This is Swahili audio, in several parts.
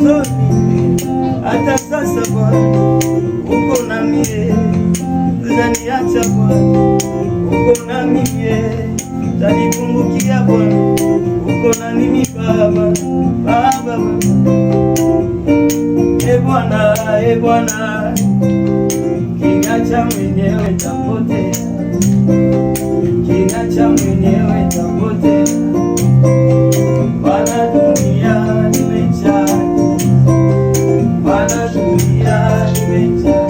mwanzoni, hata sasa Bwana uko na mie, hujaniacha Bwana, uko na mie, utanikumbukia Bwana, uko na mimi Baba, Baba. E Bwana, kiniacha mwenyewe nitapotea, kiniacha mwenyewe nitapotea. Bwana, dunia imejaa, Bwana, dunia imejaa.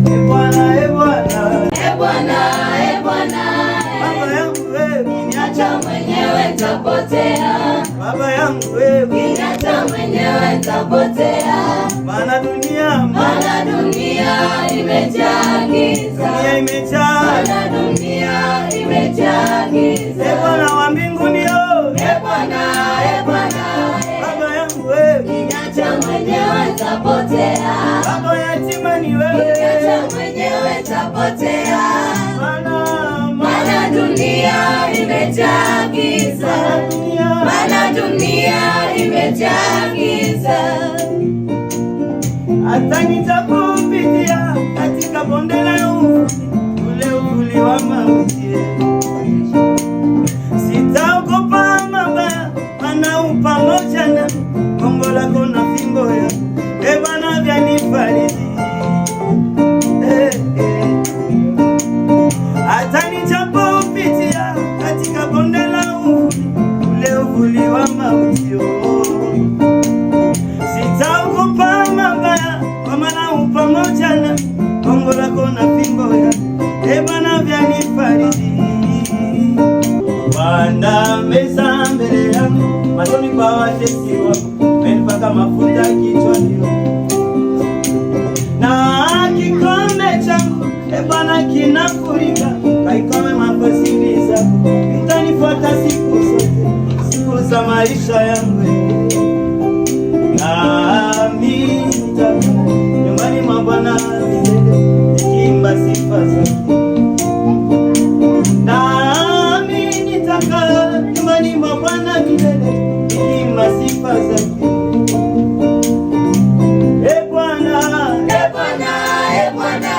E Bwana, e Bwana, e Bwana, e Bwana, Baba yangu wewe, kiniacha mwenyewe nitapotea. Baba yangu wewe, kiniacha mwenyewe nitapotea. Maana dunia imejaa giza, dunia imejaa, maana dunia imejaa giza. E Bwana wa mbinguni, e Bwana, e Bwana, Baba yangu wewe, kiniacha mwenyewe nitapotea. Baba yatima ni wewe, kiniacha mwenyewe nitapotea. Maana dunia imejaa giza, maana dunia imejaa giza. hata nitapopitia katika bonde la ule uvuli wa mauti, sitaogopa mabaya, maana u pamoja nami, gongo lako na fimbo yako, e Bwana, vyanifariji. Hata nitapopitia katika bonde la ule uvuli wa mauti, sitaogopa mabaya, kwa maana u pamoja nami, gongo lako na fimbo yako, e Bwana, vyanifariji. Waandaa meza mbele yangu machoni pa watesi wangu, umenipaka mafuta kichwani, na kikombe changu e Bwana kinafurika, kaikome makosi zako, itanifuata siku zote, siku za maisha yangu. Nami nitakaa nyumbani mwa Bwana milele, nikiimba sifa zake. Nami nitakaa nyumbani mwa Bwana milele, nikiimba sifa zake. E Bwana, e Bwana, e Bwana,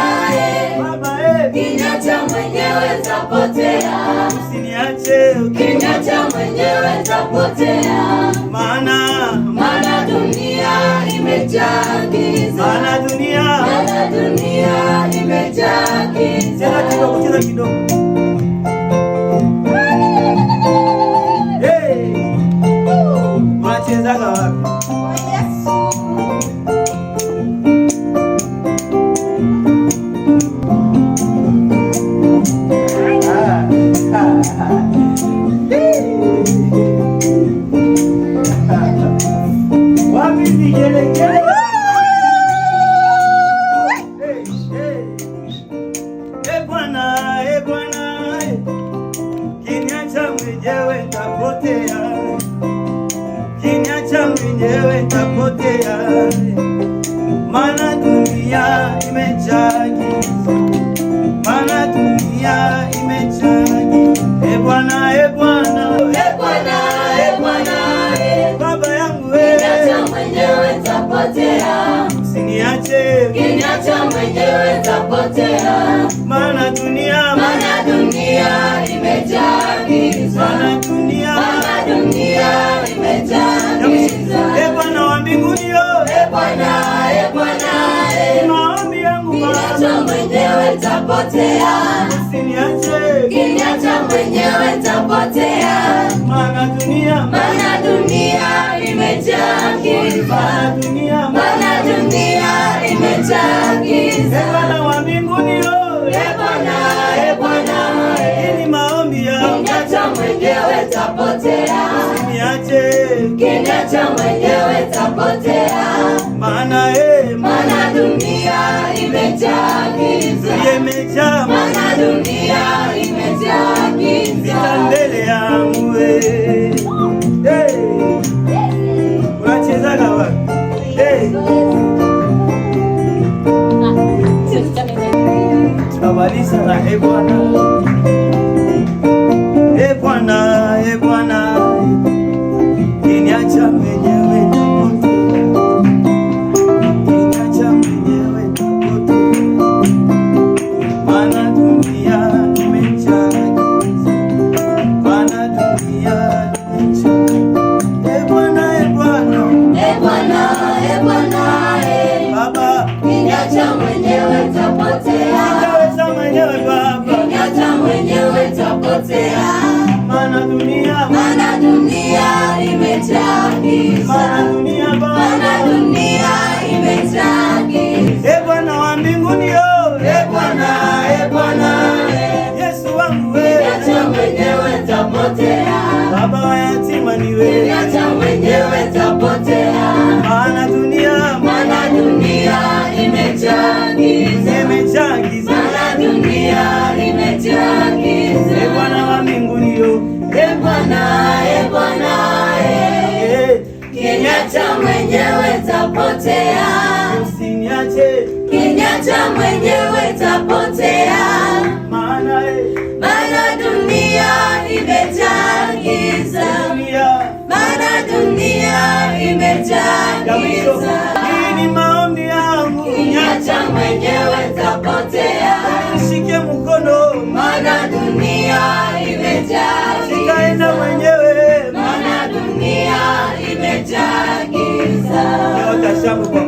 Baba, kiniacha mwenyewe nitapotea. usiniache, kiniacha mwenyewe nitapotea. maana dunia imejaa giza, maana dunia imejaa giza. Cheza kidogo. Unachezaga wapi? Wapi vigelegele? E Bwana, kiniacha mwenyewe nitapotea, kiniacha mwenyewe nitapotea. Maana dunia imejaa giza, maana dunia imejaa giza. E Bwana, e Bwana, e Bwana, Baba yangu wewe, kiniacha mwenyewe nitapotea. usiniache, kiniacha mwenyewe nitapotea. maana dunia imejaa giza, maana dunia imejaa giza. E Bwana wa mbinguni, e Bwana, maombi yangu kiniacha mwenyewe nitapotea. usiniache, kiniacha mwenyewe nitapotea. maana dunia imejaa giza, maana dunia imejaa giza. E Bwana wa mbinguni, e Bwana, ili maombi yangu kiniacha mwenyewe nitapotea. usiniache, kiniacha mwenyewe nitapotea. maana dunia imejaa giza, imejaa, maana dunia imejaa giza. vita mbele yangu. Unachezaga wapi? Tunamaliza na e Bwana, e Bwana, e Bwana, kiniacha mwenyewe nitapotea, tapotea. Maana dunia imejaa giza. Maana dunia imejaa giza. E Bwana wa mbinguni yo, e Bwana, Yesu wangu we, niacha mwenyewe tapotea. Baba wa yatima ni we, niacha mwenyewe tapotea. Maana dunia imejaa giza. Maana dunia imejaa giza. E Bwana wa mbinguni yo, e Bwana, kiniacha mwenyewe tapotea. usiniache, Kiniacha mwenyewe tapotea. Maana dunia imejaa giza. Maana dunia imejaa giza. Hii ni maombi yangu, Kiniacha mwenyewe tapotea. nishike mkono, Maana dunia imejaa sitaenda giza. mwenyewe, Maana dunia imejaa giza. Nyota shangu kwa